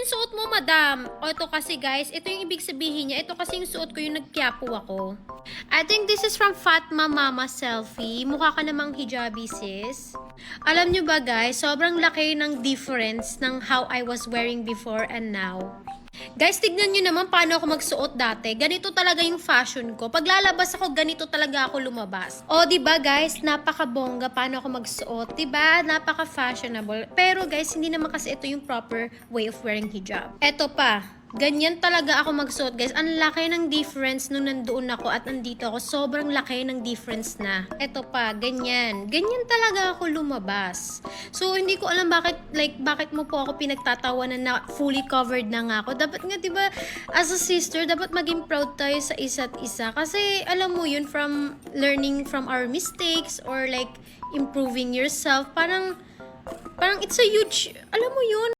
yung suot mo, madam? O, ito kasi, guys. Ito yung ibig sabihin niya. Ito kasi yung suot ko, yung nagkiyapo ako. I think this is from Fatma Mama Selfie. Mukha ka namang hijabi, sis. Alam nyo ba, guys, sobrang laki ng difference ng how I was wearing before and now. Guys, tignan nyo naman paano ako magsuot dati. Ganito talaga yung fashion ko. Pag lalabas ako, ganito talaga ako lumabas. O, diba guys, napaka-bongga paano ako magsuot. Diba? Napaka-fashionable. Pero guys, hindi naman kasi ito yung proper way of wearing hijab. Eto pa. Ganyan talaga ako magsuot, guys. Ang laki ng difference nung nandoon ako at nandito ako. Sobrang laki ng difference na. Eto pa, ganyan. Ganyan talaga ako lumabas. So, hindi ko alam bakit mo po ako pinagtatawanan na fully covered na nga ako. Dapat nga, diba, as a sister, dapat maging proud tayo sa isa't isa. Kasi, alam mo yun, from learning from our mistakes or like improving yourself, parang it's a huge, alam mo yun,